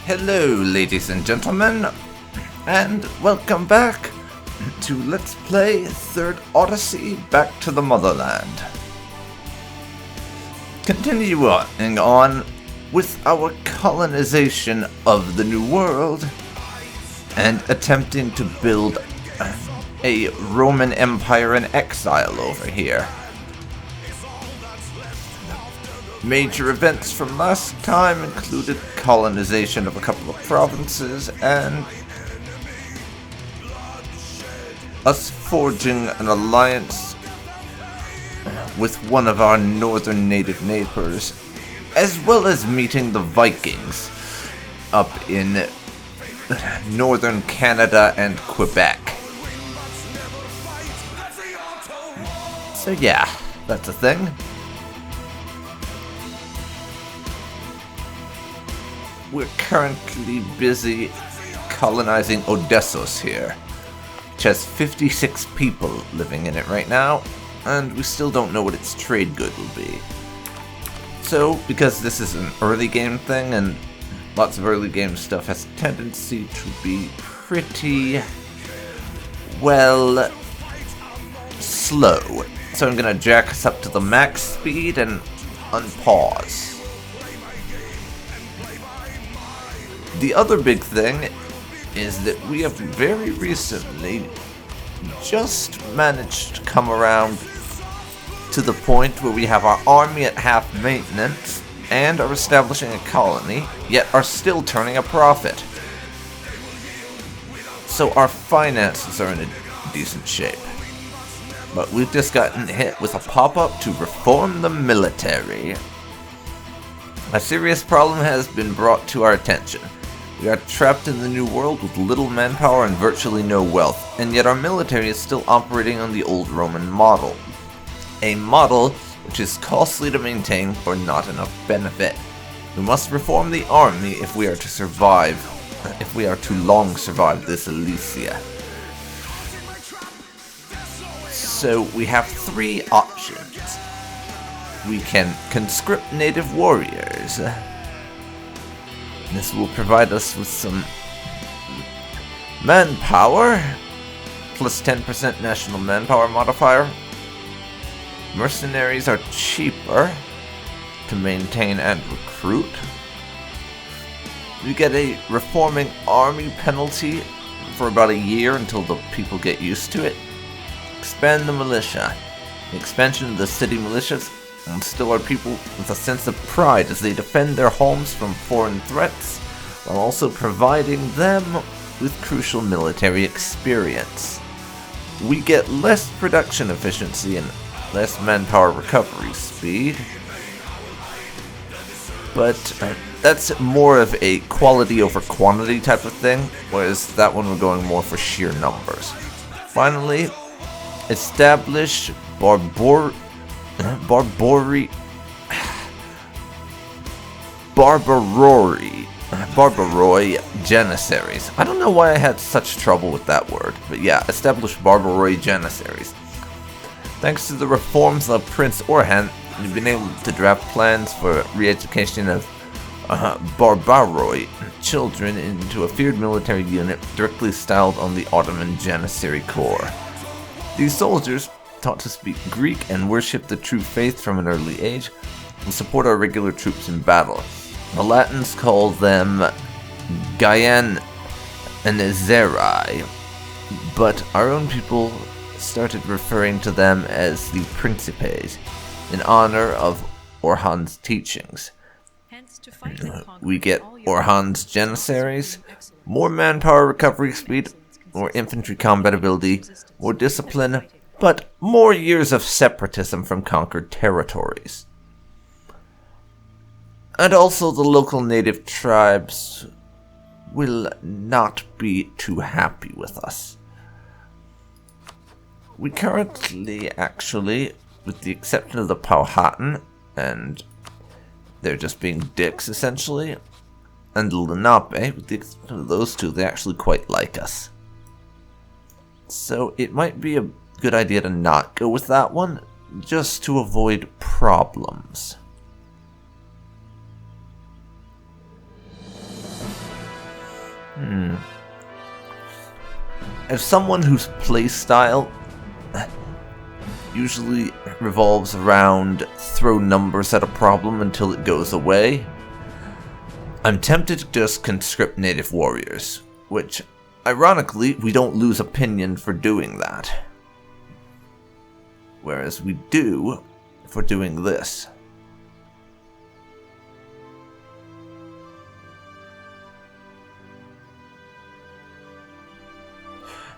Hello, ladies and gentlemen, and welcome back to Let's Play Third Odyssey Back to the Motherland. Continuing on with our colonization of the New World and attempting to build a Roman Empire in exile over here. Major events from last time included colonization of a couple of provinces and us forging an alliance with one of our northern native neighbors, as well as meeting the Vikings up in northern Canada and Quebec. So yeah, that's a thing. We're currently busy colonizing Odessos here, which has 56 people living in it right now, and we still don't know what its trade good will be. So, because this is an early game thing, and lots of early game stuff has a tendency to be pretty, well, slow. So I'm gonna jack us up to the max speed and unpause. The other big thing is that we have very recently just managed to come around to the point where we have our army at half maintenance and are establishing a colony, yet are still turning a profit. So our finances are in a decent shape. But we've just gotten hit with a pop-up to reform the military. A serious problem has been brought to our attention. We are trapped in the New World with little manpower and virtually no wealth, and yet our military is still operating on the old Roman model. A model which is costly to maintain for not enough benefit. We must reform the army if we are to survive, if we are to long survive this Elysia. So we have three options. We can conscript native warriors. This will provide us with some manpower, plus 10% national manpower modifier. Mercenaries are cheaper to maintain and recruit. We get a reforming army penalty for about a year until the people get used to it. Expand the militia. The expansion of the city militias will instill our people with a sense of pride as they defend their homes from foreign threats, while also providing them with crucial military experience. We get less production efficiency and less manpower recovery speed, but that's more of a quality over quantity type of thing, whereas that one we're going more for sheer numbers. Finally, establish Barbaroi Janissaries. I don't know why I had such trouble with that word, but yeah, establish Barbaroi Janissaries. Thanks to the reforms of Prince Orhan, we've been able to draft plans for re-education of Barbaroi children into a feared military unit directly styled on the Ottoman Janissary Corps. These soldiers, taught to speak Greek and worship the true faith from an early age, will support our regular troops in battle. The Latins call them Gaianizerai, but our own people started referring to them as the Principes, in honor of Orhan's teachings. We get Orhan's Janissaries, more manpower recovery speed, more infantry combat ability, more discipline, but more years of separatism from conquered territories. And also the local native tribes will not be too happy with us. We currently, actually, with the exception of the Powhatan, and they're just being dicks essentially, and the Lenape, with the exception of those two, they actually quite like us. So it might be a good idea to not go with that one, just to avoid problems. As someone whose playstyle usually revolves around throw numbers at a problem until it goes away, I'm tempted to just conscript native warriors, which, ironically, we don't lose opinion for doing that. Whereas we do for doing this.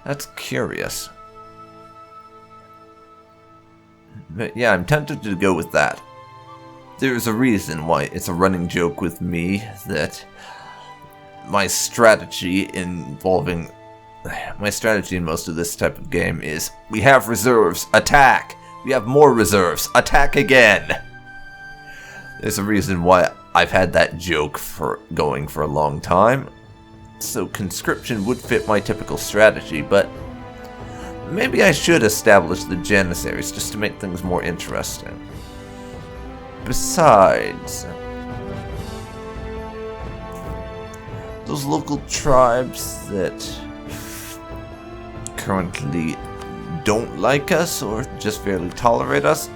That's curious. But yeah, I'm tempted to go with that. There's a reason why it's a running joke with me that my strategy in most of this type of game is we have reserves, attack! We have more reserves, attack again! There's a reason why I've had that joke going for a long time. So conscription would fit my typical strategy, but maybe I should establish the Janissaries just to make things more interesting. Besides, those local tribes that currently don't like us or just barely tolerate us,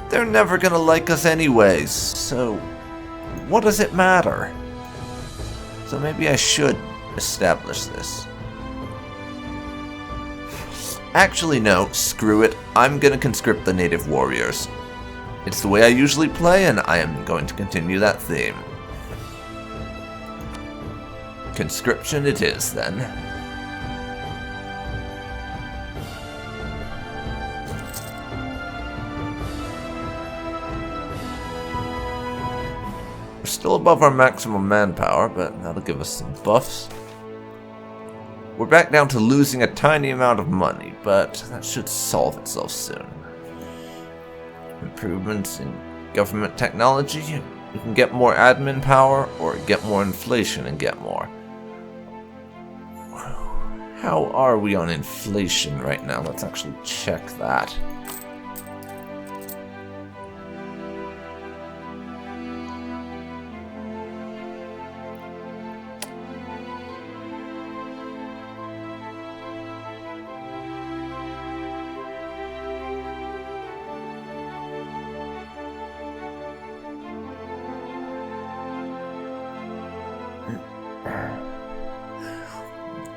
they're never gonna like us anyways, so what does it matter? So maybe I should establish this. Actually, no, screw it. I'm gonna conscript the native warriors. It's the way I usually play, and I am going to continue that theme. Conscription it is, then. We're still above our maximum manpower, but that'll give us some buffs. We're back down to losing a tiny amount of money, but that should solve itself soon. Improvements in government technology. We can get more admin power, or get more inflation and get more. How are we on inflation right now? Let's actually check that.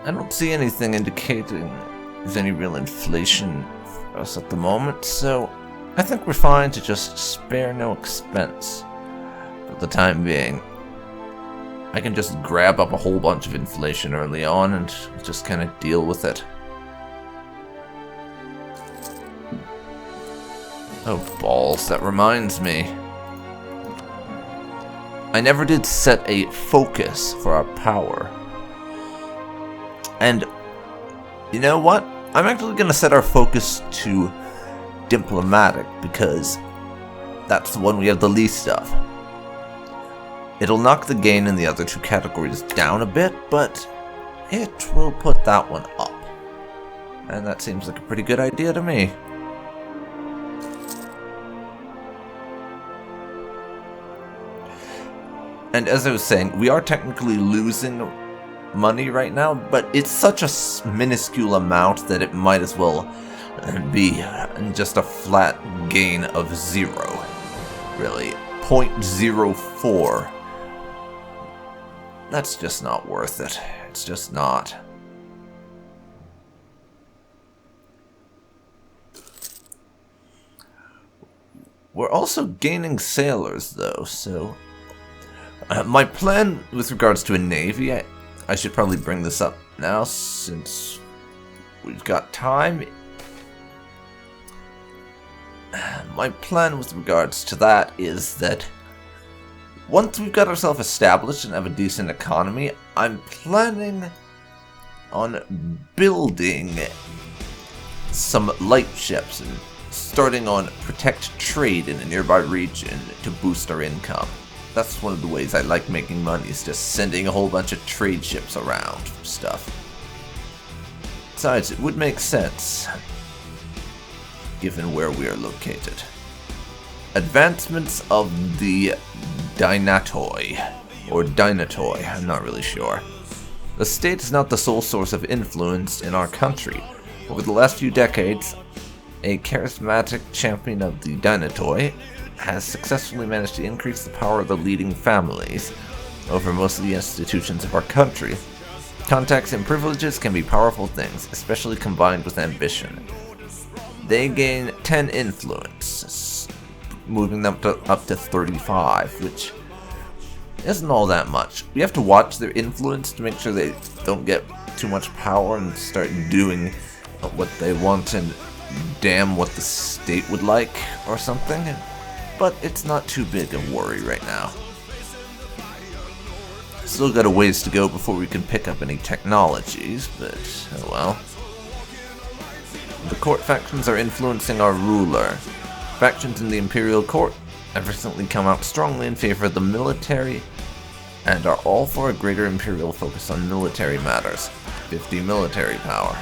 I don't see anything indicating there's any real inflation for us at the moment, so I think we're fine to just spare no expense for the time being. I can just grab up a whole bunch of inflation early on and just kind of deal with it. Oh, balls, that reminds me. I never did set a focus for our power. And, you know what? I'm actually going to set our focus to diplomatic, because that's the one we have the least of. It'll knock the gain in the other two categories down a bit, but it will put that one up. And that seems like a pretty good idea to me. And as I was saying, we are technically losing money right now, but it's such a minuscule amount that it might as well be just a flat gain of 0. Really. 0.04. That's just not worth it. It's just not. We're also gaining sailors, though, so my plan with regards to a navy, I should probably bring this up now since we've got time. My plan with regards to that is that once we've got ourselves established and have a decent economy, I'm planning on building some light ships and starting on protect trade in a nearby region to boost our income. That's one of the ways I like making money, is just sending a whole bunch of trade ships around for stuff. Besides, it would make sense, given where we are located. Advancements of the Dynatoi, or Dynatoi, I'm not really sure. The state is not the sole source of influence in our country. Over the last few decades, a charismatic champion of the Dynatoi has successfully managed to increase the power of the leading families over most of the institutions of our country. Contacts and privileges can be powerful things, especially combined with ambition. They gain 10 influence, moving them up to 35, which isn't all that much. We have to watch their influence to make sure they don't get too much power and start doing what they want and damn what the state would like or something. But it's not too big a worry right now. Still got a ways to go before we can pick up any technologies, but oh well. The court factions are influencing our ruler. Factions in the Imperial Court have recently come out strongly in favor of the military and are all for a greater Imperial focus on military matters. 50 military power.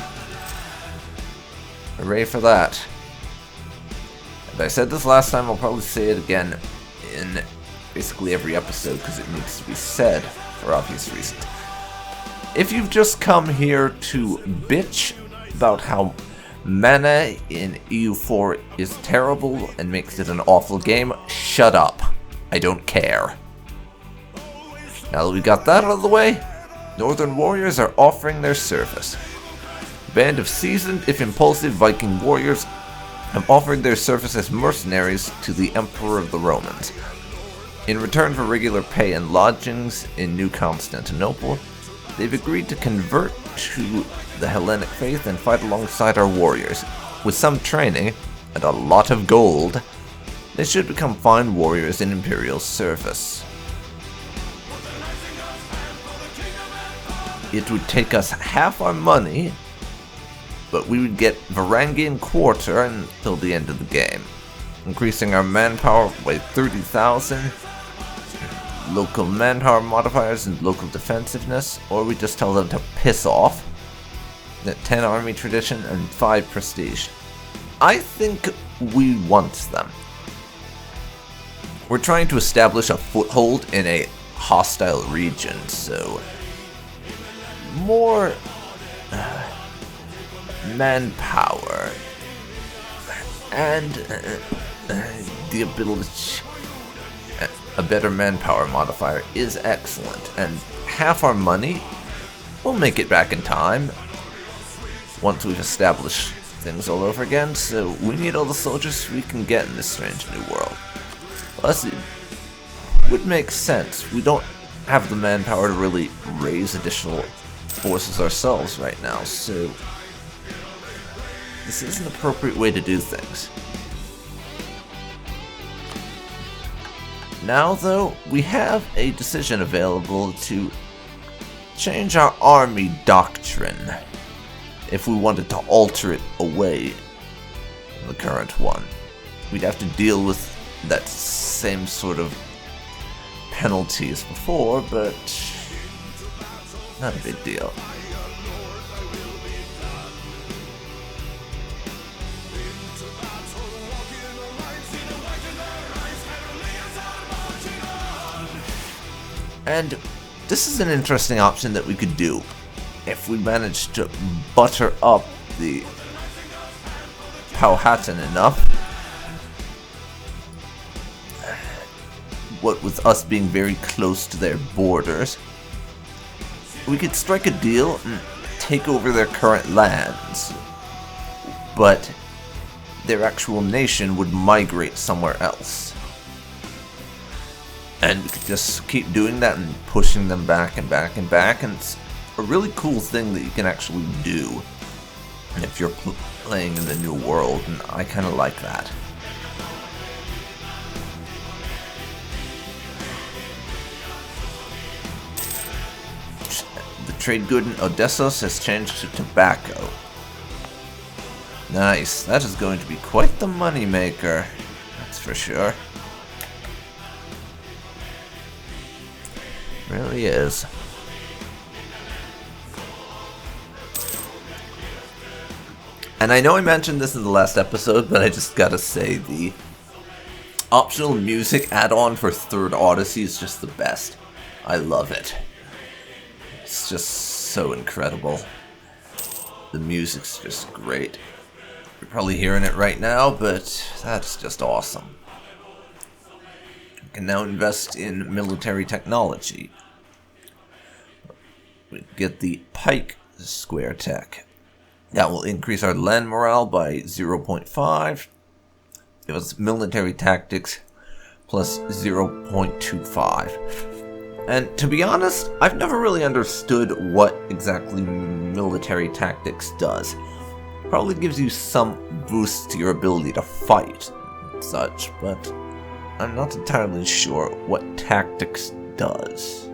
Hooray for that. And I said this last time, I'll probably say it again in basically every episode because it needs to be said for obvious reasons. If you've just come here to bitch about how mana in EU4 is terrible and makes it an awful game, shut up. I don't care. Now that we got that out of the way, Northern warriors are offering their service. A band of seasoned, if impulsive, Viking warriors have offered their service as mercenaries to the Emperor of the Romans. In return for regular pay and lodgings in New Constantinople, they've agreed to convert to the Hellenic faith and fight alongside our warriors. With some training and a lot of gold, they should become fine warriors in Imperial service. It would take us half our money, but we would get Varangian Quarter until the end of the game, increasing our manpower by 30,000, local manpower modifiers and local defensiveness, or we just tell them to piss off. 10 army tradition and 5 prestige. I think we want them. We're trying to establish a foothold in a hostile region, so more manpower and the ability, a better manpower modifier is excellent, and half our money we'll make it back in time once we've established things all over again, so we need all the soldiers we can get in this strange new world. Plus, it would make sense. We don't have the manpower to really raise additional forces ourselves right now, so this is an appropriate way to do things. Now, though, we have a decision available to change our army doctrine if we wanted to alter it away from the current one. We'd have to deal with that same sort of penalty as before, but not a big deal. And this is an interesting option that we could do if we manage to butter up the Powhatan enough. What with us being very close to their borders, we could strike a deal and take over their current lands, but their actual nation would migrate somewhere else. And we could just keep doing that and pushing them back and back and back, and it's a really cool thing that you can actually do if you're playing in the new world, and I kind of like that. The trade good in Odessos has changed to tobacco. Nice, that is going to be quite the money maker, that's for sure. Really is. And I know I mentioned this in the last episode, but I just gotta say, the optional music add-on for Third Odyssey is just the best. I love it. It's just so incredible. The music's just great. You're probably hearing it right now, but that's just awesome. We can now invest in military technology. We get the Pike Square Tech. That will increase our land morale by 0.5. Give us military tactics plus 0.25. And to be honest, I've never really understood what exactly military tactics does. Probably gives you some boost to your ability to fight and such, but I'm not entirely sure what tactics does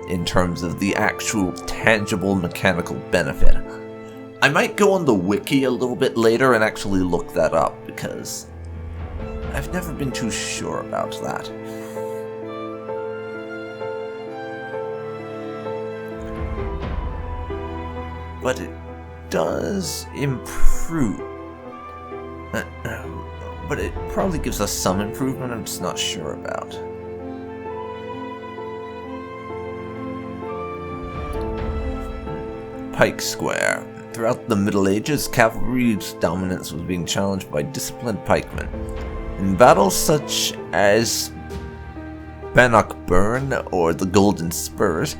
in terms of the actual tangible mechanical benefit. I might go on the wiki a little bit later and actually look that up, because I've never been too sure about that. But it does improve. But it probably gives us some improvement I'm just not sure about. Pike Square. Throughout the Middle Ages, cavalry's dominance was being challenged by disciplined pikemen. In battles such as Bannockburn or the Golden Spurs,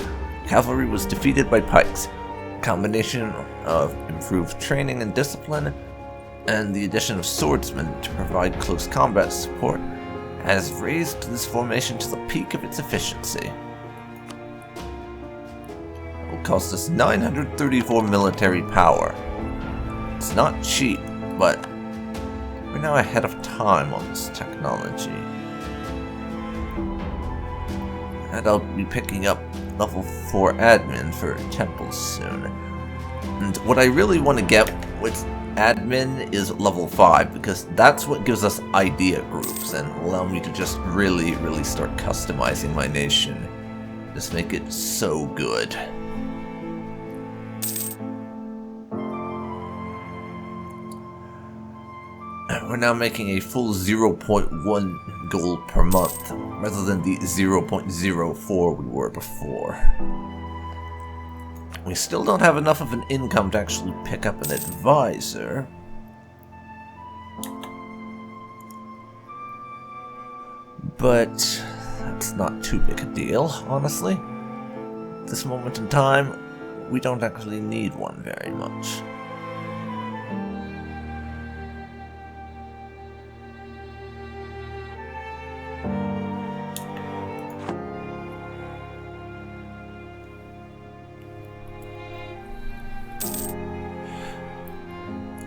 cavalry was defeated by pikes. A combination of improved training and discipline, and the addition of swordsmen to provide close combat support, has raised this formation to the peak of its efficiency. Cost us 934 military power. It's not cheap, but we're now ahead of time on this technology. And I'll be picking up level 4 admin for temples soon. And what I really want to get with admin is level 5, because that's what gives us idea groups and will allow me to just really start customizing my nation. Just make it so good. We're now making a full 0.1 gold per month, rather than the 0.04 we were before. We still don't have enough of an income to actually pick up an advisor. But that's not too big a deal, honestly. At this moment in time, we don't actually need one very much.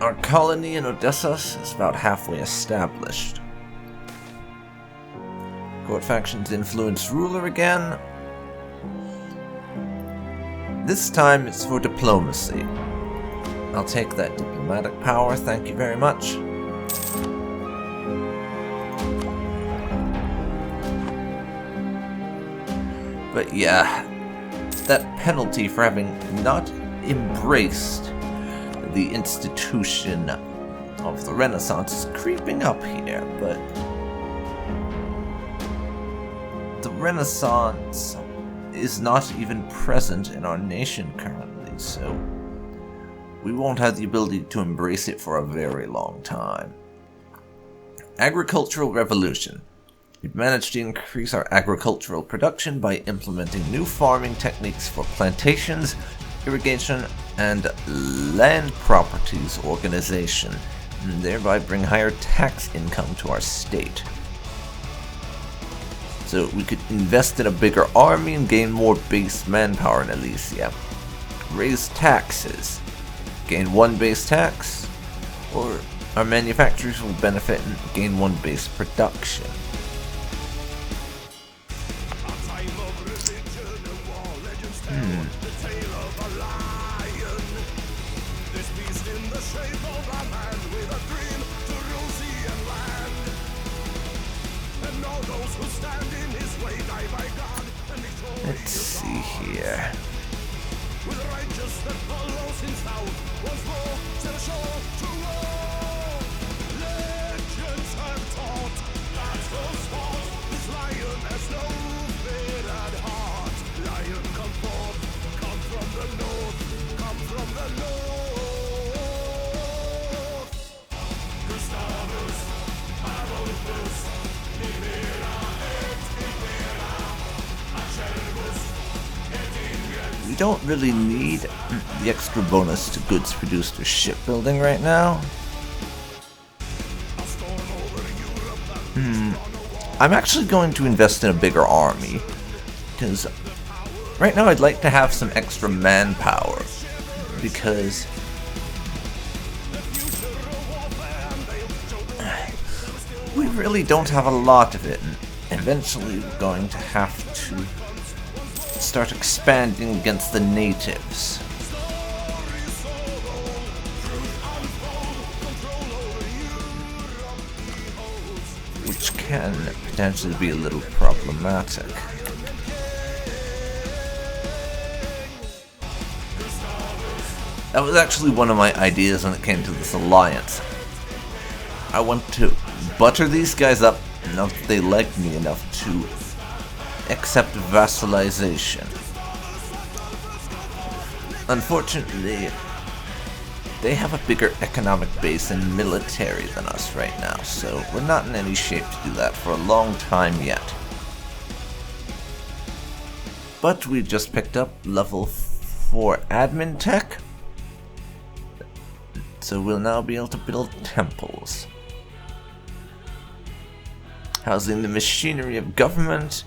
Our colony in Odessa is about halfway established. Court factions influence ruler again. This time it's for diplomacy. I'll take that diplomatic power, thank you very much. But yeah, that penalty for having not embraced the institution of the Renaissance is creeping up here, but the Renaissance is not even present in our nation currently, so we won't have the ability to embrace it for a very long time. Agricultural Revolution. We've managed to increase our agricultural production by implementing new farming techniques for plantations, irrigation, and land properties organization, and thereby bring higher tax income to our state. So we could invest in a bigger army and gain more base manpower in Elysia. Raise taxes. Gain 1 base tax, or our manufacturers will benefit and gain 1 base production. Let's see here. Lion has no fear at heart. Lion come forth. don't really need the extra bonus to goods produced or shipbuilding right now. I'm actually going to invest in a bigger army, because right now I'd like to have some extra manpower, because we really don't have a lot of it, and eventually we're going to have to start expanding against the natives. Which can potentially be a little problematic. That was actually one of my ideas when it came to this alliance. I want to butter these guys up enough that they like me enough to accept vassalization. Unfortunately, they have a bigger economic base and military than us right now, so we're not in any shape to do that for a long time yet. But we just picked up level 4 admin tech, so we'll now be able to build temples. Housing the machinery of government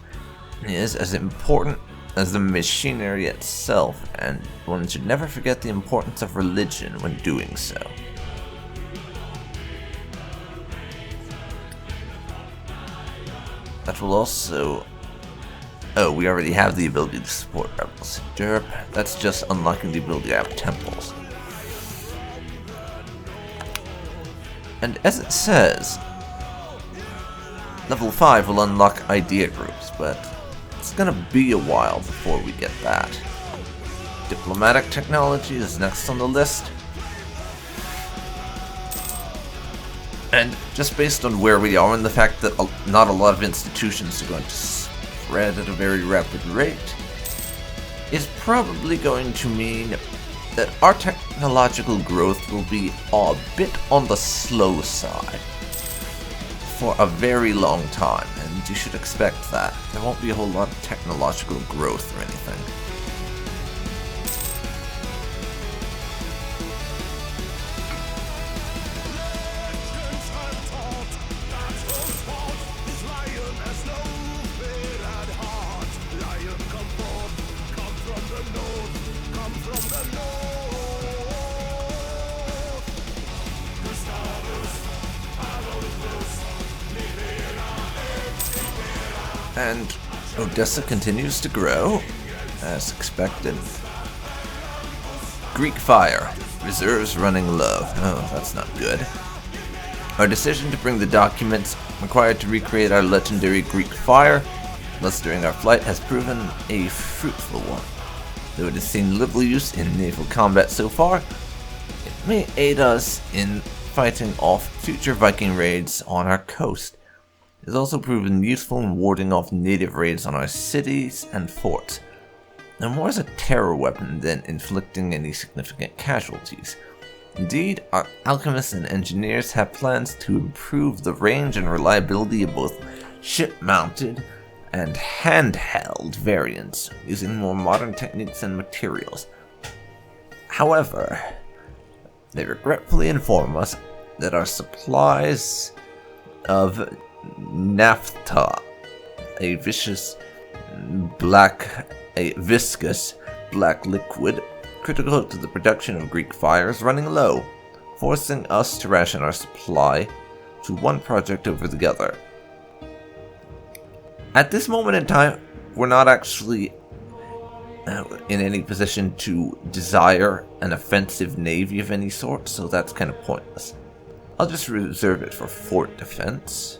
is as important as the machinery itself, and one should never forget the importance of religion when doing so. That will also... Oh, we already have the ability to support rebels. Derp, that's just unlocking the ability to have temples. And as it says, level 5 will unlock idea groups, but it's gonna be a while before we get that. Diplomatic technology is next on the list. And just based on where we are and the fact that not a lot of institutions are going to spread at a very rapid rate, is probably going to mean that our technological growth will be a bit on the slow side for a very long time, and you should expect that. There won't be a whole lot of technological growth or anything. And Odessa continues to grow, as expected. Greek fire. Reserves running low. Oh, that's not good. Our decision to bring the documents required to recreate our legendary Greek fire, thus during our flight, has proven a fruitful one. Though it has seen little use in naval combat so far, it may aid us in fighting off future Viking raids on our coast. It has also proven useful in warding off native raids on our cities and forts, and more as a terror weapon than inflicting any significant casualties. Indeed, our alchemists and engineers have plans to improve the range and reliability of both ship-mounted and handheld variants, using more modern techniques and materials. However, they regretfully inform us that our supplies of naphtha, a viscous black liquid critical to the production of Greek fire, is running low, forcing us to ration our supply to one project over the other. At this moment in time, we're not actually in any position to desire an offensive navy of any sort, so that's kind of pointless. I'll just reserve it for fort defense.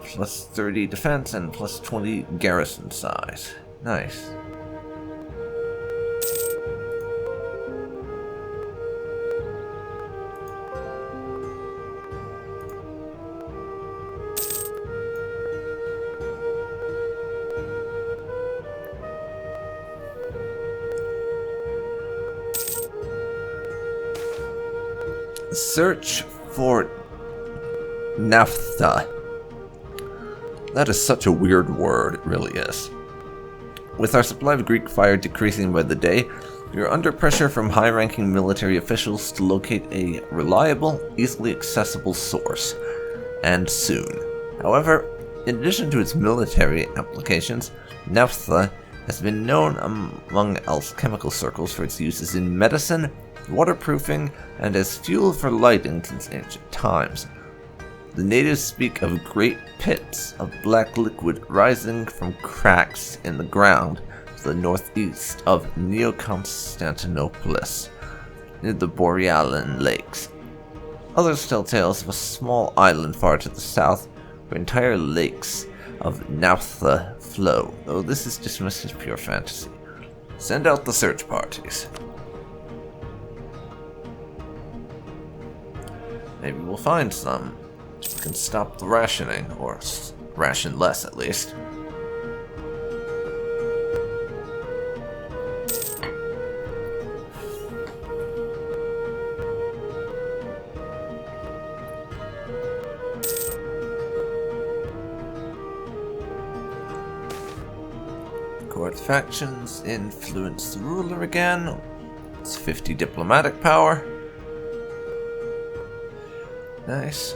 Plus 30 defense and plus 20 garrison size. Nice. Search for naphtha. That is such a weird word, it really is. With our supply of Greek fire decreasing by the day, we are under pressure from high-ranking military officials to locate a reliable, easily accessible source, and soon. However, in addition to its military applications, naphtha has been known among alchemical circles for its uses in medicine, waterproofing, and as fuel for lighting since ancient times. The natives speak of great pits of black liquid rising from cracks in the ground to the northeast of Neo-Constantinopolis, near the Borealan lakes. Others tell tales of a small island far to the south where entire lakes of naphtha flow, though this is dismissed as pure fantasy. Send out the search parties. Maybe we'll find some. We can stop the rationing, or ration less at least. Court factions influence the ruler again. It's 50 diplomatic power. Nice.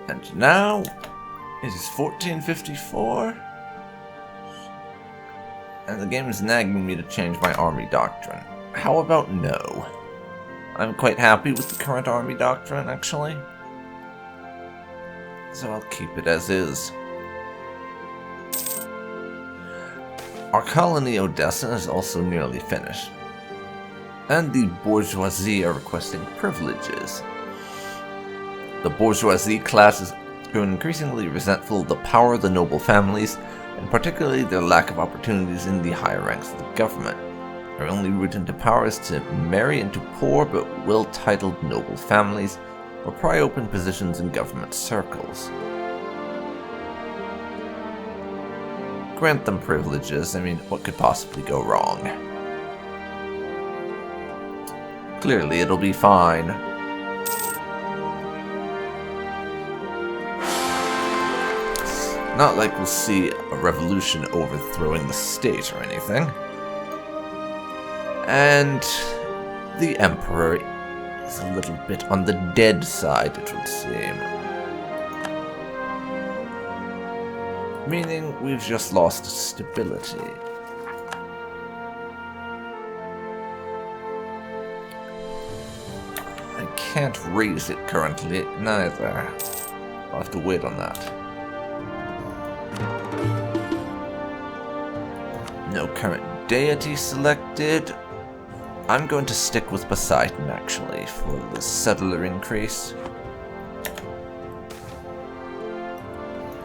And now, it is 1454, and the game is nagging me to change my army doctrine. How about no? I'm quite happy with the current army doctrine, actually. So I'll keep it as is. Our colony Odessa is also nearly finished, and the bourgeoisie are requesting privileges. The bourgeoisie class has grown increasingly resentful of the power of the noble families, and particularly their lack of opportunities in the higher ranks of the government. Their only route into power is to marry into poor but well-titled noble families, or pry open positions in government circles. Grant them privileges. I mean, what could possibly go wrong? Clearly, it'll be fine. Not like we'll see a revolution overthrowing the state or anything. And the Emperor is a little bit on the dead side, it would seem. Meaning we've just lost stability. I can't raise it currently, neither. I'll have to wait on that. No current deity selected. I'm going to stick with Poseidon, actually, for the settler increase.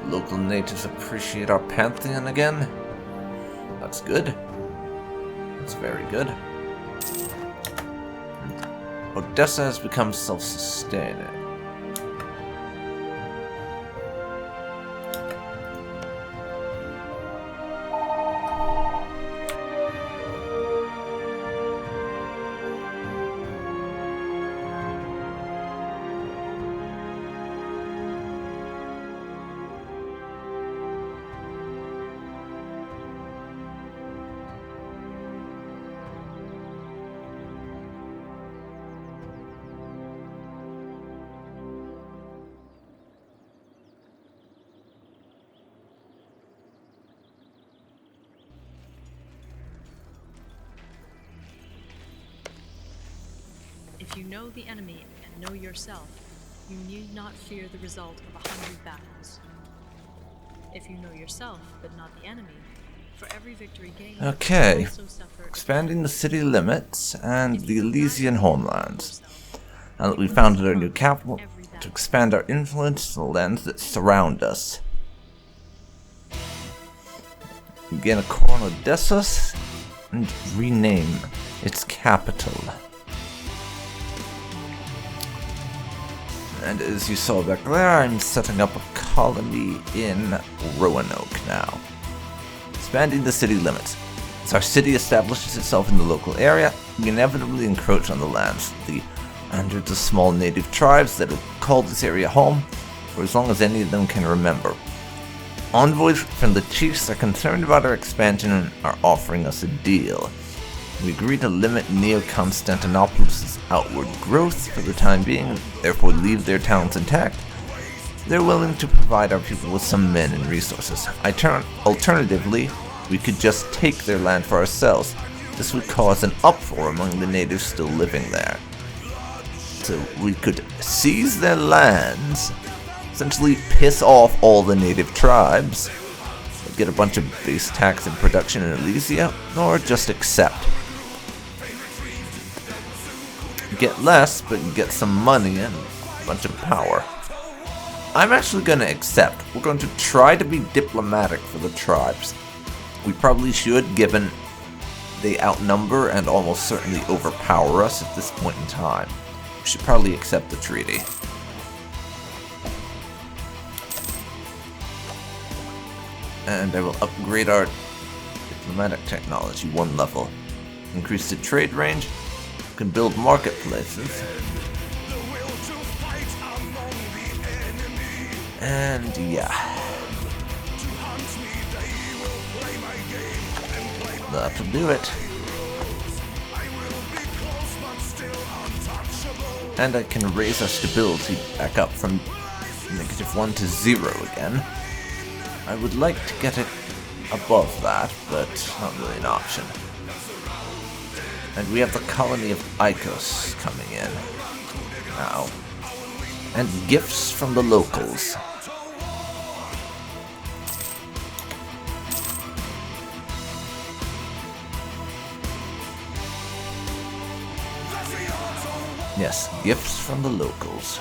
Local natives appreciate our pantheon again. That's good. That's very good. Odessa has become self-sustaining. If you know the enemy and know yourself, you need not fear the result of 100 battles. If you know yourself but not the enemy, For every victory gained, Okay. you also suffer Expanding the city limits and the Elysian homelands. Now that we founded our new capital, to expand our influence to the lands that surround us. Gain a Colonial Dessus and rename its capital. And as you saw back there, I'm setting up a colony in Roanoke now. Expanding the city limits. As our city establishes itself in the local area, we inevitably encroach on the lands of the hundreds of small native tribes that have called this area home for as long as any of them can remember. Envoys from the chiefs are concerned about our expansion and are offering us a deal. We agree to limit Neo-Constantinopolis' outward growth for the time being, and therefore leave their towns intact. They're willing to provide our people with some men and resources. Alternatively, we could just take their land for ourselves. This would cause an uproar among the natives still living there. So we could seize their lands, essentially piss off all the native tribes, get a bunch of base tax and production in Elysia, or just accept. Get less, but get some money and a bunch of power. I'm actually going to accept. We're going to try to be diplomatic for the tribes. We probably should, given they outnumber and almost certainly overpower us at this point in time. We should probably accept the treaty. And I will upgrade our diplomatic technology 1 level. Increase the trade range. Can build marketplaces. And yeah. That'll do it. And I can raise our stability back up from -1 to 0 again. I would like to get it above that, but not really an option. And we have the colony of Icos coming in now. And gifts from the locals. Yes, gifts from the locals.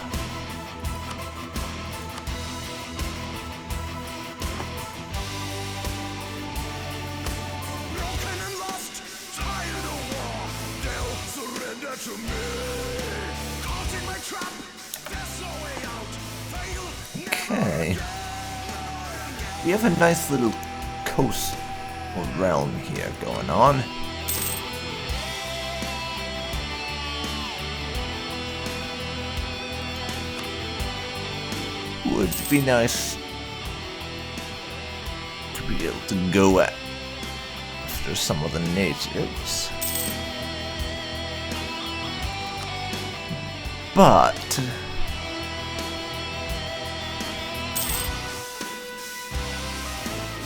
Okay. We have a nice little coast or realm here going on. Would be nice to be able to go after some of the natives. But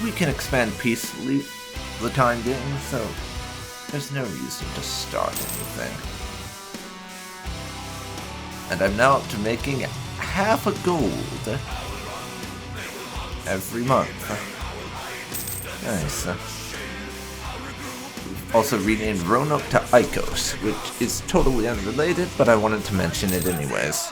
we can expand peacefully for the time being, so there's no reason to start anything. And I'm now up to making half a gold every month. Nice. We've also renamed Roanoke to Icos, which is totally unrelated, but I wanted to mention it anyways.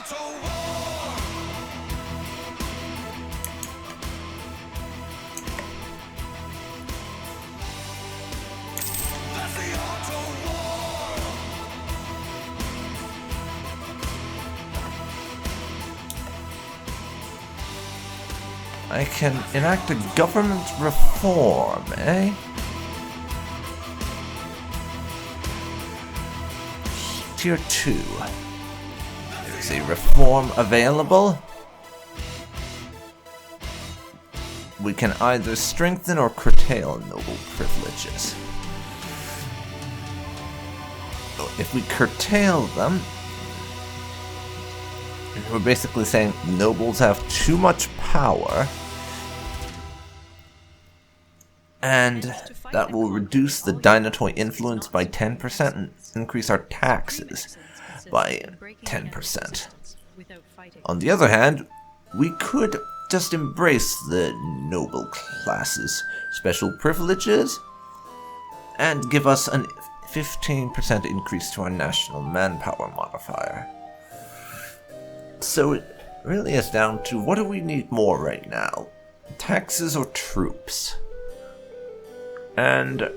I can enact a government reform, eh? Tier 2. There's a reform available. We can either strengthen or curtail noble privileges. If we curtail them, we're basically saying nobles have too much power, and that will reduce the Dynatoy influence by 10% and increase our taxes by 10%. On the other hand, we could just embrace the noble classes' special privileges and give us a 15% increase to our national manpower modifier. So it really is down to, what do we need more right now? Taxes or troops? And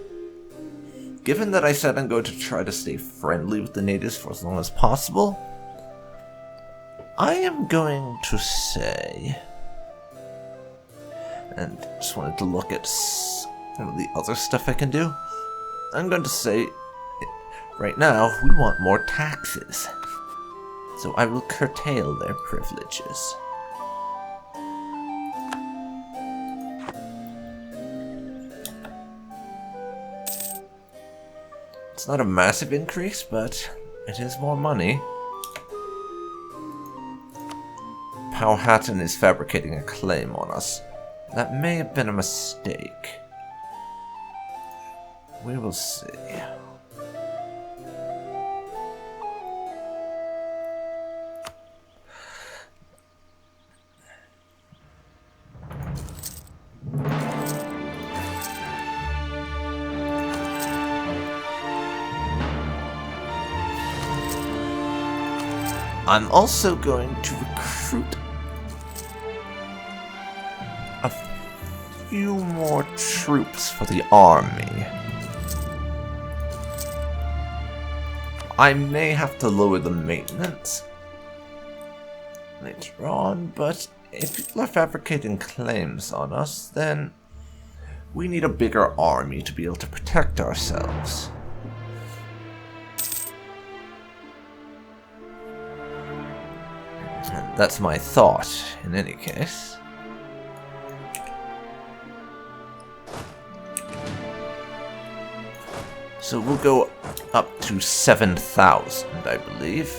given that I said I'm going to try to stay friendly with the natives for as long as possible, I am going to say, and just wanted to look at some of the other stuff I can do, I'm going to say, right now, we want more taxes. So I will curtail their privileges. It's not a massive increase, but it is more money. Powhatan is fabricating a claim on us. That may have been a mistake. We will see. I'm also going to recruit a few more troops for the army. I may have to lower the maintenance later on, but if people are fabricating claims on us, then we need a bigger army to be able to protect ourselves. And that's my thought, in any case. So we'll go up to 7,000, I believe.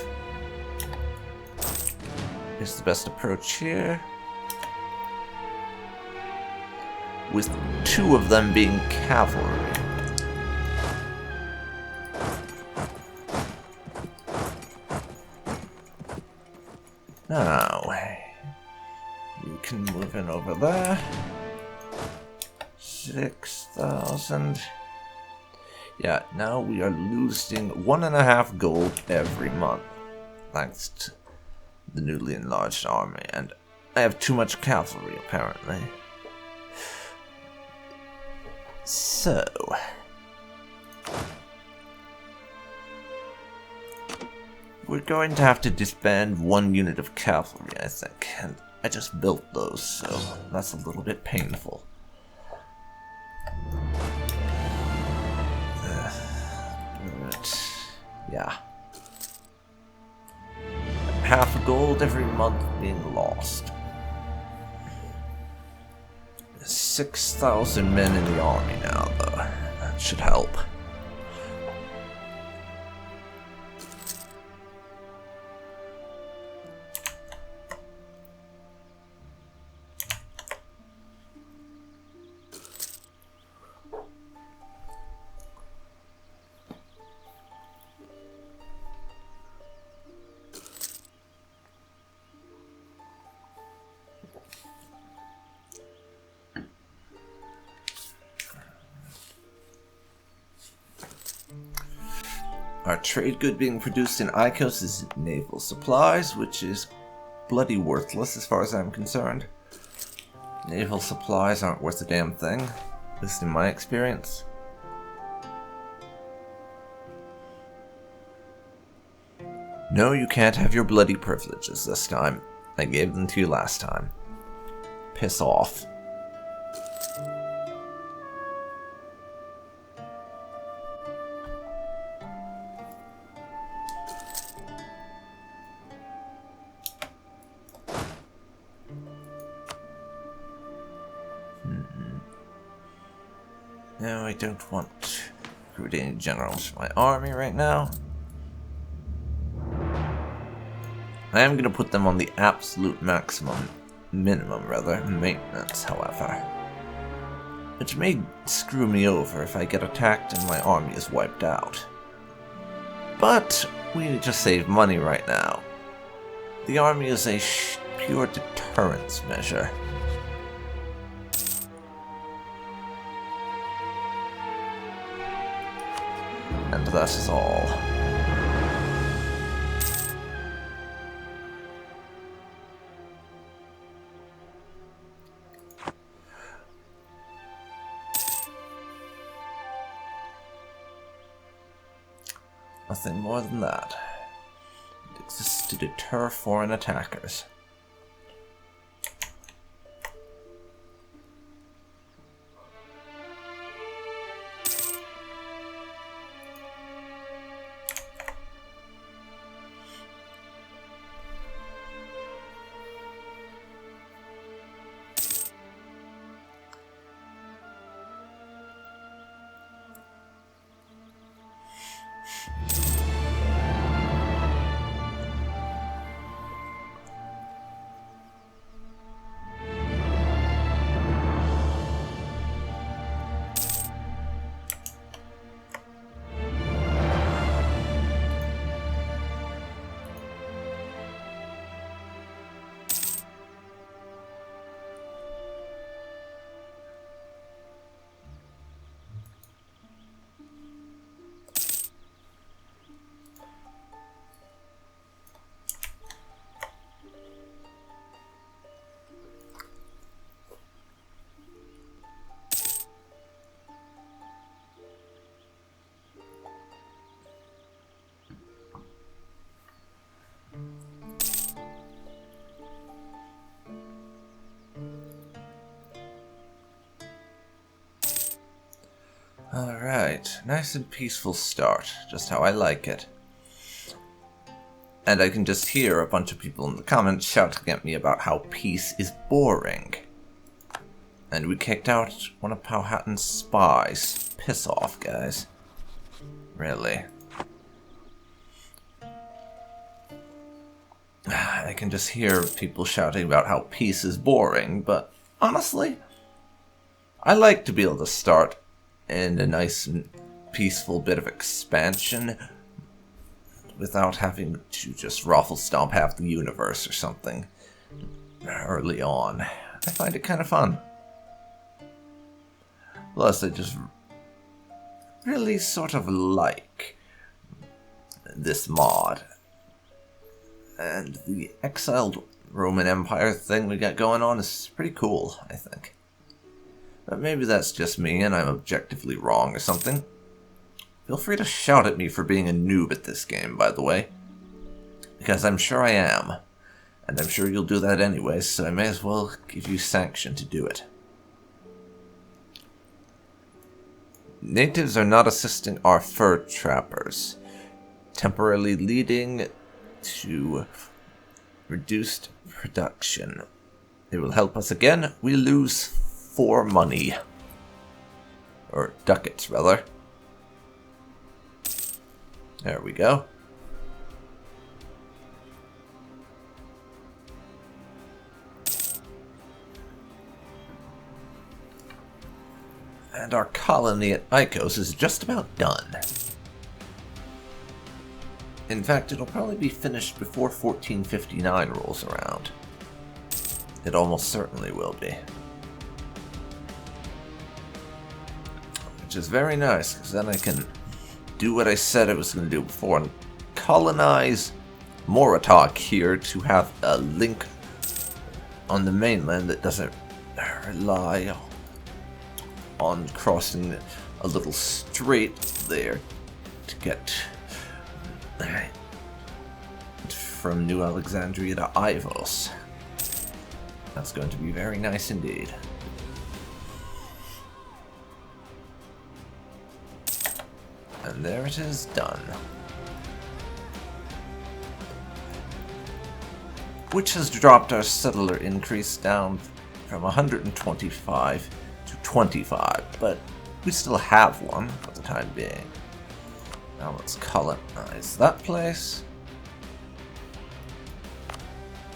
Is the best approach here. With 2 of them being cavalry. Now, you can move in over there. 6,000. Yeah, now we are losing 1.5 gold every month, thanks to the newly enlarged army, and I have too much cavalry, apparently. So, we're going to have to disband 1 unit of cavalry, I think, and I just built those, so that's a little bit painful. Yeah. Half a gold every month being lost. 6,000 men in the army now, though. That should help. Our trade good being produced in Icos is naval supplies, which is bloody worthless as far as I'm concerned. Naval supplies aren't worth a damn thing, at least in my experience. No, you can't have your bloody privileges this time. I gave them to you last time. Piss off. No, I don't want to recruit any generals for my army right now. I am going to put them on the absolute minimum, maintenance, however. Which may screw me over if I get attacked and my army is wiped out. But we need to save money right now. The army is a pure deterrence measure. that is all. Nothing more than that. It exists to deter foreign attackers. Alright, nice and peaceful start, just how I like it. And I can just hear a bunch of people in the comments shouting at me about how peace is boring. And we kicked out one of Powhatan's spies. Piss off, guys. Really. I can just hear people shouting about how peace is boring, but honestly, I like to be able to start in a nice and peaceful bit of expansion without having to just ruffle stomp half the universe or something early on. I find it kind of fun. Plus, I just really sort of like this mod. And the exiled Roman Empire thing we got going on is pretty cool, I think. But maybe that's just me and I'm objectively wrong or something. Feel free to shout at me for being a noob at this game, by the way. Because I'm sure I am. And I'm sure you'll do that anyway, so I may as well give you sanction to do it. Natives are not assisting our fur trappers, temporarily leading to reduced production. It will help us again. We lose 4 money. Or ducats, rather. There we go. And our colony at Icos is just about done. In fact, it'll probably be finished before 1459 rolls around. It almost certainly will be. Which is very nice, because then I can do what I said I was going to do before and colonize Moritok here to have a link on the mainland that doesn't rely on crossing a little strait there to get from New Alexandria to Ivos. That's going to be very nice indeed. And there it is, done. Which has dropped our settler increase down from 125 to 25, but we still have one for the time being. Now let's colonize that place.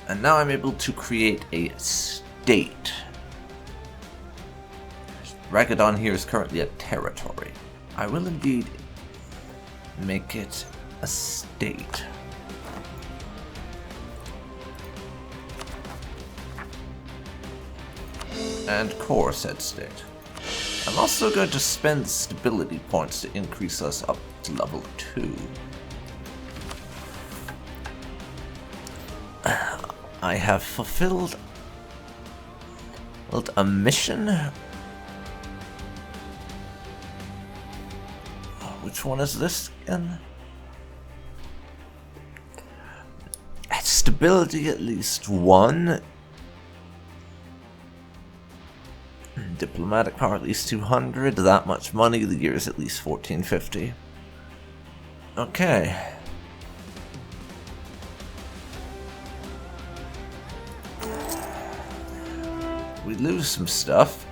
And now I'm able to create a state. Ragadon here is currently a territory. I will indeed make it a state. And core said state. I'm also going to spend stability points to increase us up to level 2. I have fulfilled a mission. Which one is this again? Stability at least 1. Diplomatic power at least 200. That much money. The year is at least 1450. Okay. We lose some stuff.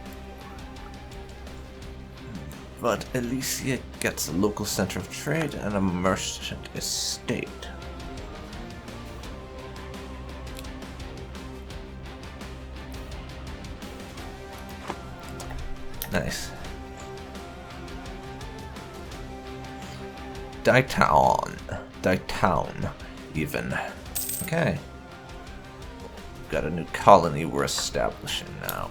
But Elysia gets a local center of trade and a merchant estate. Nice. Town, even. Okay. Got a new colony we're establishing now.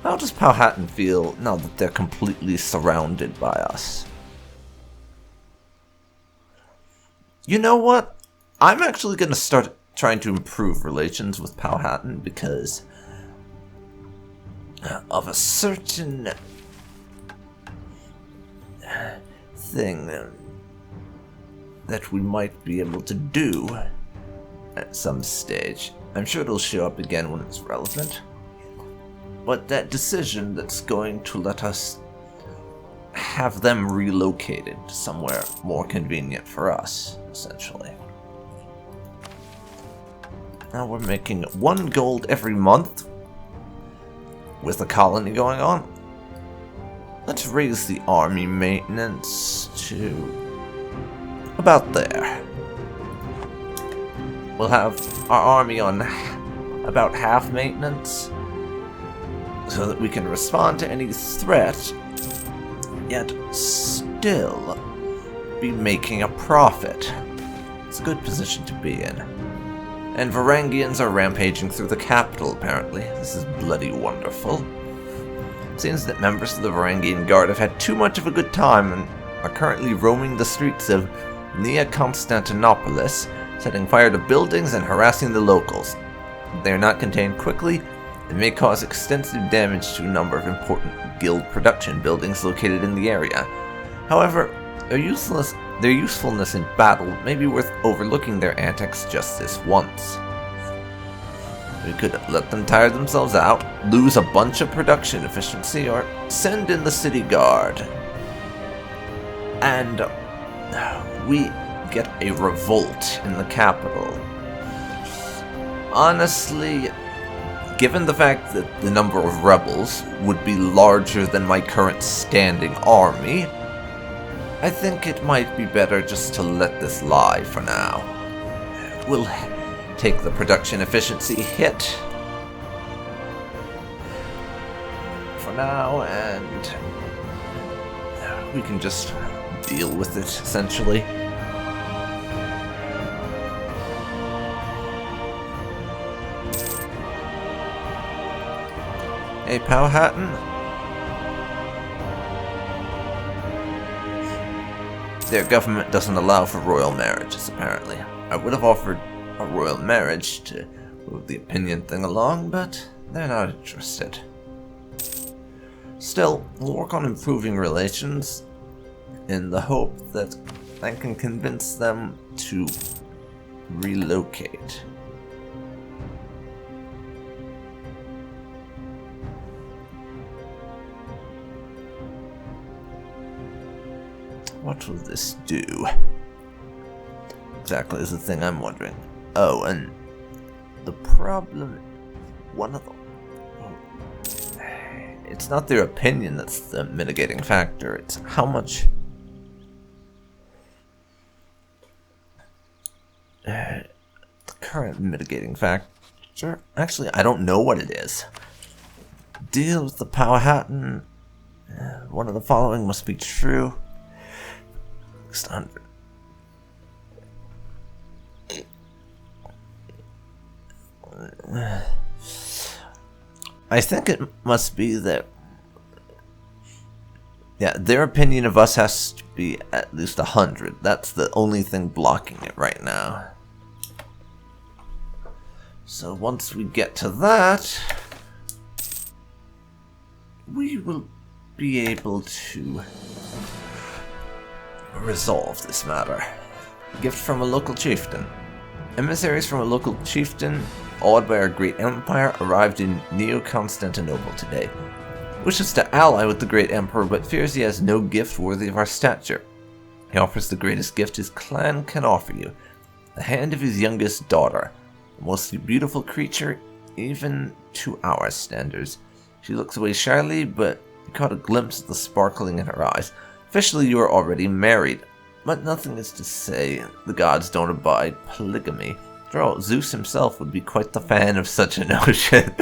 How does Powhatan feel now that they're completely surrounded by us? You know what? I'm actually going to start trying to improve relations with Powhatan because of a certain thing that we might be able to do at some stage. I'm sure it'll show up again when it's relevant. But that decision that's going to let us have them relocated somewhere more convenient for us, essentially. Now we're making 1 gold every month with the colony going on. Let's raise the army maintenance to about there. We'll have our army on about half maintenance so that we can respond to any threat, yet still be making a profit. It's a good position to be in. And Varangians are rampaging through the capital, apparently. This is bloody wonderful. It seems that members of the Varangian Guard have had too much of a good time and are currently roaming the streets of Nea Constantinopolis, setting fire to buildings and harassing the locals. If they are not contained quickly, it may cause extensive damage to a number of important guild production buildings located in the area. However, their usefulness in battle may be worth overlooking their antics just this once. We could let them tire themselves out, lose a bunch of production efficiency, or send in the city guard. And we get a revolt in the capital. Honestly, given the fact that the number of rebels would be larger than my current standing army, I think it might be better just to let this lie for now. We'll take the production efficiency hit for now, and we can just deal with it, essentially. Hey, Powhatan? Their government doesn't allow for royal marriages, apparently. I would have offered a royal marriage to move the opinion thing along, but they're not interested. Still, we'll work on improving relations in the hope that I can convince them to relocate. What will this do? Exactly is the thing I'm wondering. Oh, and the problem... It's not their opinion that's the mitigating factor, it's how much... the current mitigating factor... Actually, I don't know what it is. Deal with the Powhatan. One of the following must be true. 600. I think it must be that Yeah, their opinion of us has to be at least 100. That's the only thing blocking it right now. So once we get to that, we will be able to resolve this matter. Gift from a local chieftain. Emissaries from a local chieftain, awed by our great empire, arrived in Neo-Constantinople today. Wishes to ally with the great emperor, but fears he has no gift worthy of our stature. He offers the greatest gift his clan can offer you, the hand of his youngest daughter, a most beautiful creature, even to our standards. She looks away shyly, but you caught a glimpse of the sparkling in her eyes. Officially, you are already married, but nothing is to say the gods don't abide polygamy. After all, Zeus himself would be quite the fan of such a notion.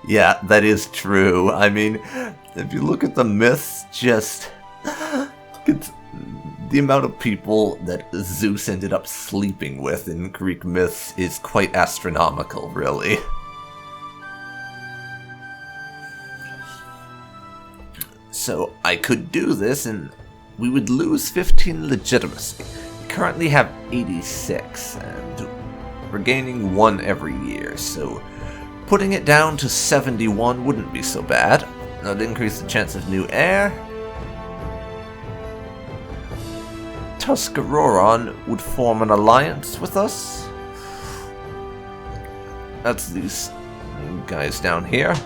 Yeah, that is true. I mean, if you look at the myths, just it's the amount of people that Zeus ended up sleeping with in Greek myths is quite astronomical, really. So I could do this and we would lose 15 legitimacy. We currently have 86 and we're gaining 1 every year, so putting it down to 71 wouldn't be so bad. That would increase the chance of new heir. Tuscaroron would form an alliance with us. That's these guys down here.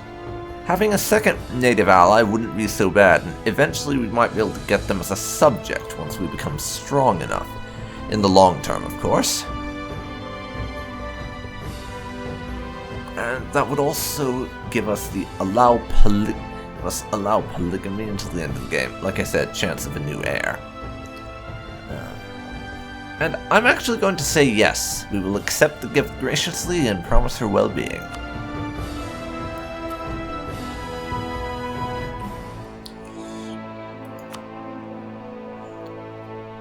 Having a second native ally wouldn't be so bad, and eventually we might be able to get them as a subject once we become strong enough. In the long term, of course. And that would also give us the allow polygamy until the end of the game. Like I said, chance of a new heir. And I'm actually going to say yes. We will accept the gift graciously and promise her well-being.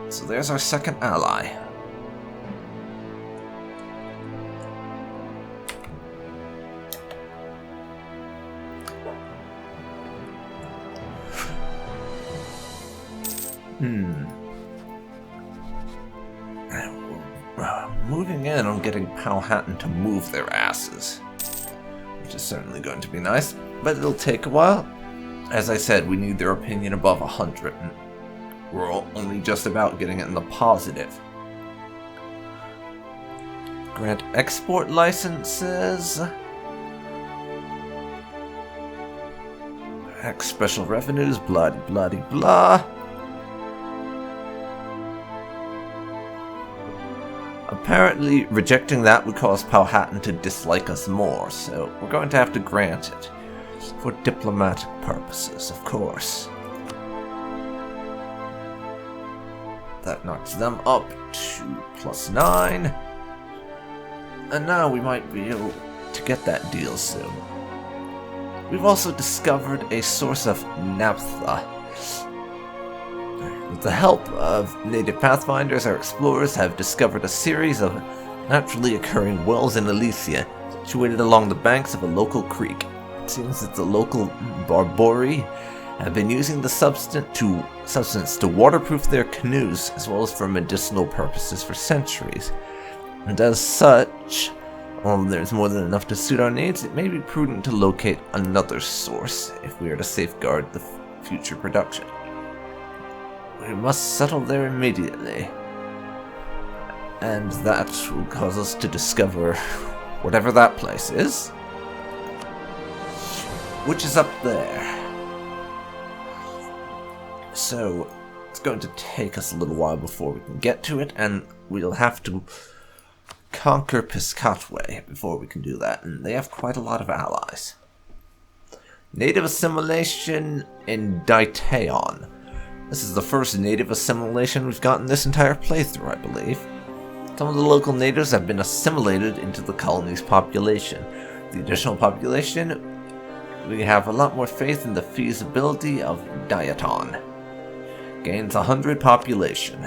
So there's our second ally. Moving in on getting Powhatan to move their asses, which is certainly going to be nice, but it'll take a while. As I said, we need their opinion above 100, and we're only just about getting it in the positive. Grant export licenses. X special revenues, blah blah blah. Apparently, rejecting that would cause Powhatan to dislike us more, so we're going to have to grant it. For diplomatic purposes, of course. That knocks them up to +9. And now we might be able to get that deal soon. We've also discovered a source of naphtha. With the help of native pathfinders, our explorers have discovered a series of naturally occurring wells in Elysia, situated along the banks of a local creek. It seems that the local Barbori have been using the substance to waterproof their canoes, as well as for medicinal purposes for centuries. And as such, while there's more than enough to suit our needs, it may be prudent to locate another source if we are to safeguard the future production. We must settle there immediately. And that will cause us to discover whatever that place is, which is up there. So, it's going to take us a little while before we can get to it, and we'll have to conquer Piscataway before we can do that, and they have quite a lot of allies. Native assimilation in Diteon. This is the first native assimilation we've gotten this entire playthrough, I believe. Some of the local natives have been assimilated into the colony's population. The additional population, we have a lot more faith in the feasibility of Dieton. Gains 100 population,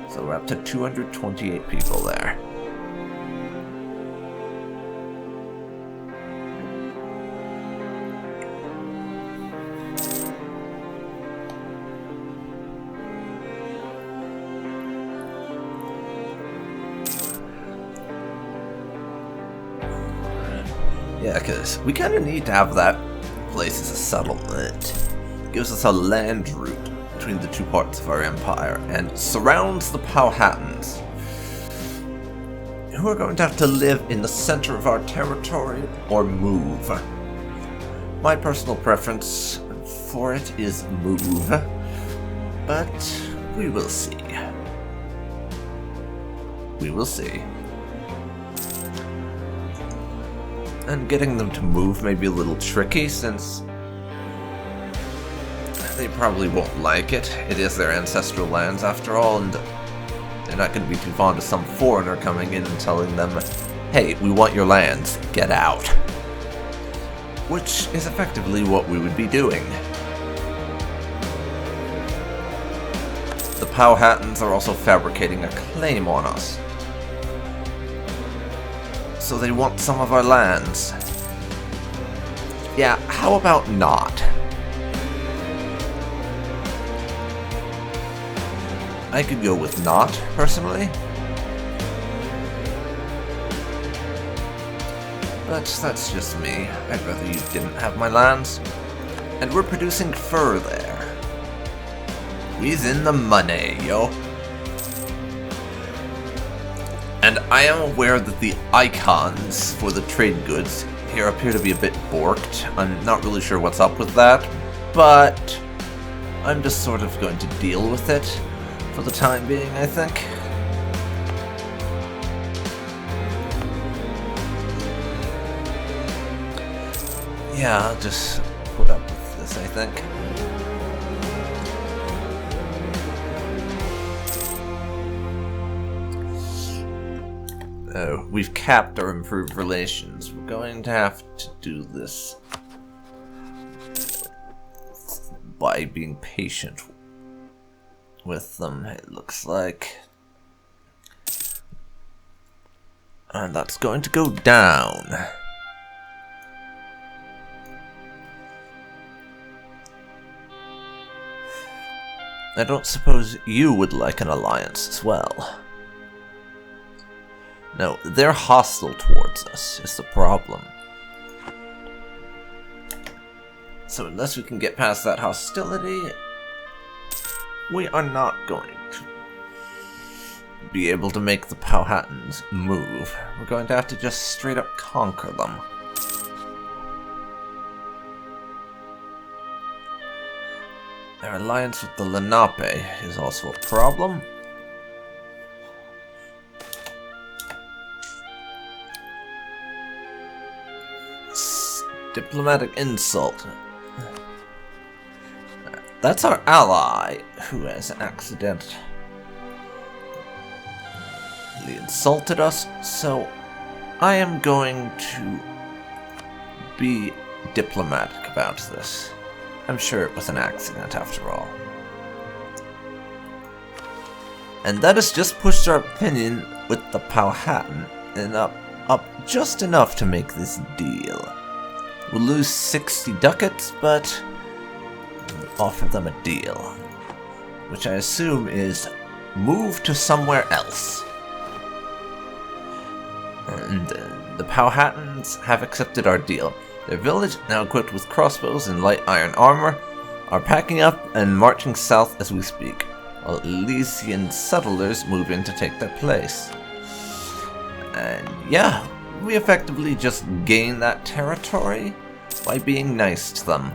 so we're up to 228 people there. Yeah, because we kind of need to have that place as a settlement. It gives us a land route between the two parts of our empire and surrounds the Powhatans, who are going to have to live in the center of our territory or move. My personal preference for it is move, but we will see. We will see. And getting them to move may be a little tricky since they probably won't like it. It is their ancestral lands after all, and they're not going to be too fond of some foreigner coming in and telling them, hey, we want your lands, get out. Which is effectively what we would be doing. The Powhatans are also fabricating a claim on us. So they want some of our lands. Yeah, how about not? I could go with not, personally. But that's just me. I'd rather you didn't have my lands. And we're producing fur there. We's in the money, yo. And I am aware that the icons for the trade goods here appear to be a bit borked. I'm not really sure what's up with that, but I'm just sort of going to deal with it for the time being, I think. Yeah, I'll just put up with this, I think. Oh, we've capped our improved relations. We're going to have to do this by being patient with them, it looks like. And that's going to go down. I don't suppose you would like an alliance as well. No, they're hostile towards us, is the problem. So unless we can get past that hostility, we are not going to be able to make the Powhatans move. We're going to have to just straight up conquer them. Their alliance with the Lenape is also a problem. Diplomatic insult. That's our ally who has accidentally insulted us, so I am going to be diplomatic about this. I'm sure it was an accident after all. And that has just pushed our opinion with the Powhatan and up just enough to make this deal. We'll lose 60 ducats, but we'll offer them a deal, which I assume is move to somewhere else. And the Powhatans have accepted our deal. Their village, now equipped with crossbows and light iron armor, are packing up and marching south as we speak, while Elysian settlers move in to take their place. And yeah, we effectively just gain that territory by being nice to them.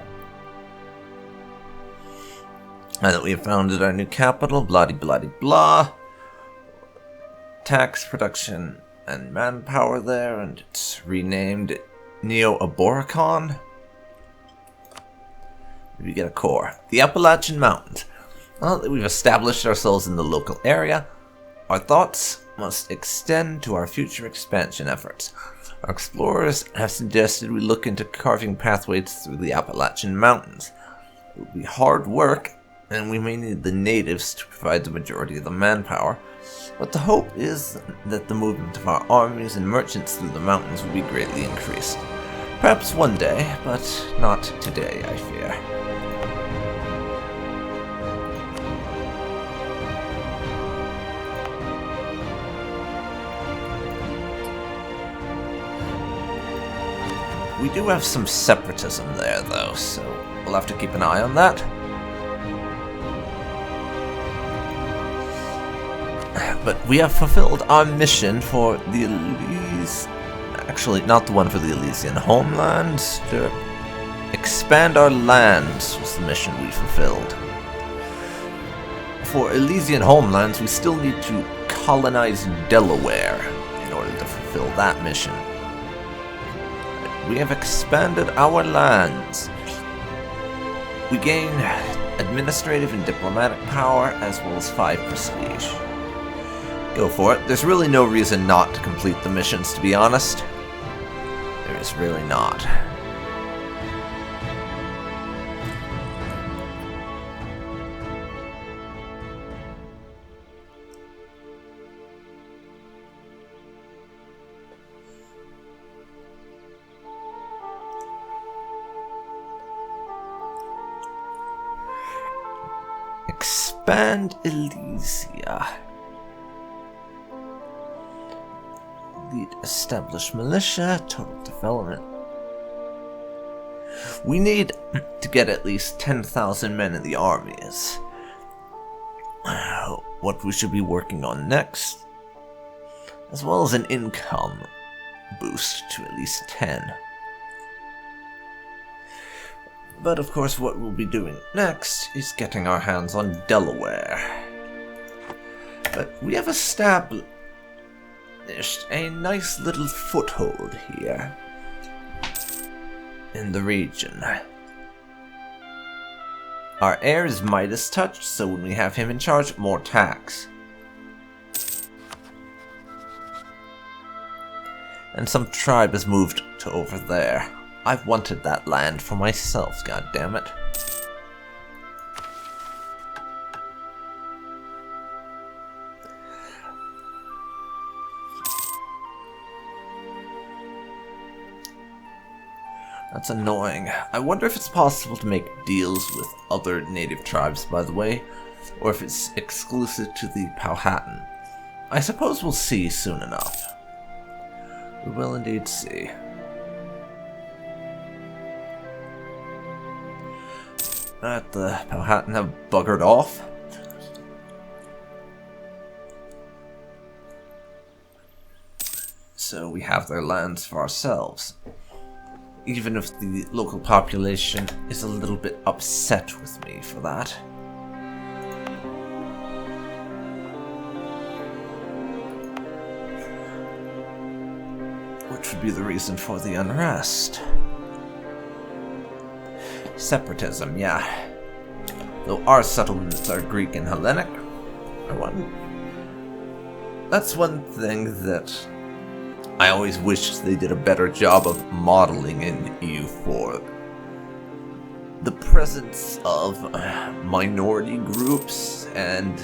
Now that we have founded our new capital, blah-de-blah-de-blah. Tax, production, and manpower there, and it's renamed Neo-Aboricon. We get a core. The Appalachian Mountains. Now that we've established ourselves in the local area, our thoughts must extend to our future expansion efforts. Our explorers have suggested we look into carving pathways through the Appalachian Mountains. It will be hard work, and we may need the natives to provide the majority of the manpower, but the hope is that the movement of our armies and merchants through the mountains will be greatly increased. Perhaps one day, but not today, I fear. We do have some separatism there, though, so we'll have to keep an eye on that. But we have fulfilled our mission for the Actually, not the one for the Elysian homeland. To expand our lands was the mission we fulfilled. For Elysian homelands, we still need to colonize Delaware in order to fulfill that mission. We have expanded our lands. We gain administrative and diplomatic power, as well as 5 prestige. Go for it. There's really no reason not to complete the missions, to be honest. There is really not. Expand Elysia. Lead established militia, total development. We need to get at least 10,000 men in the armies. What we should be working on next, as well as an income boost to at least 10. But of course what we'll be doing next is getting our hands on Delaware. But we have established a nice little foothold here in the region. Our heir is Midas touched, so when we have him in charge, more tax. And some tribe has moved to over there. I've wanted that land for myself, goddammit. That's annoying. I wonder if it's possible to make deals with other native tribes, by the way, or if it's exclusive to the Powhatan. I suppose we'll see soon enough. We will indeed see. That the Powhatan have buggered off. So we have their lands for ourselves. Even if the local population is a little bit upset with me for that. Which would be the reason for the unrest. Separatism, yeah. Though our settlements are Greek and Hellenic, that's one thing that I always wished they did a better job of modeling in EU4. The presence of minority groups and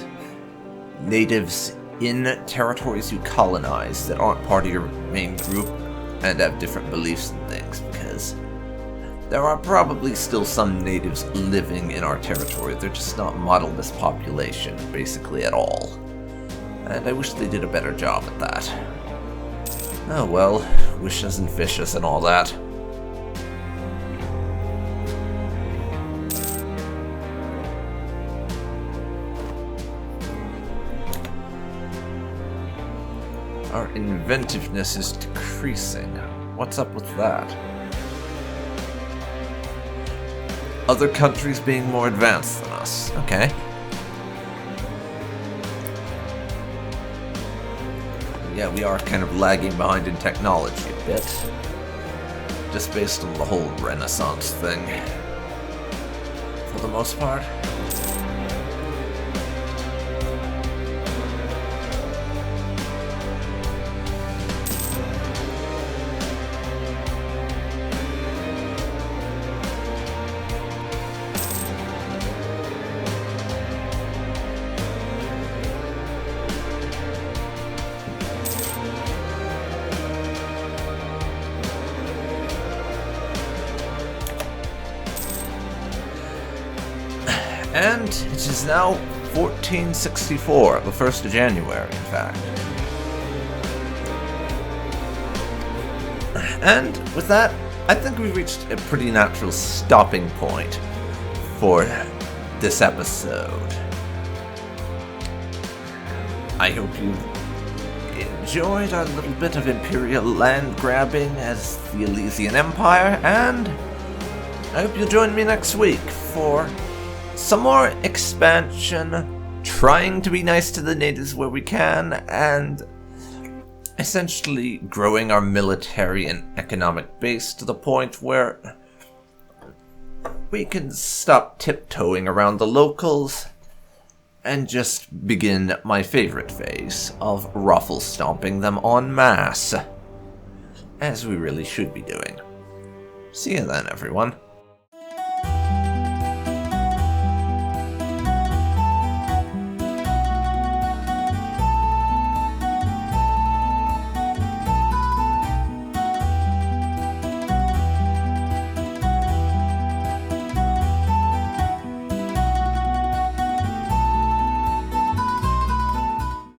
natives in territories you colonize that aren't part of your main group and have different beliefs and things, because there are probably still some natives living in our territory. They're just not modeled as population, basically, at all. And I wish they did a better job at that. Oh well, wishes and fishes and all that. Our inventiveness is decreasing. What's up with that? Other countries being more advanced than us. Okay. Yeah, we are kind of lagging behind in technology a bit. Just based on the whole Renaissance thing. For the most part. And it is now 1464, the 1st of January, in fact. And with that, I think we've reached a pretty natural stopping point for this episode. I hope you enjoyed our little bit of Imperial land grabbing as the Elysian Empire, and I hope you'll join me next week for some more expansion, trying to be nice to the natives where we can, and essentially growing our military and economic base to the point where we can stop tiptoeing around the locals and just begin my favorite phase of ruffle stomping them en masse, as we really should be doing. See you then, everyone.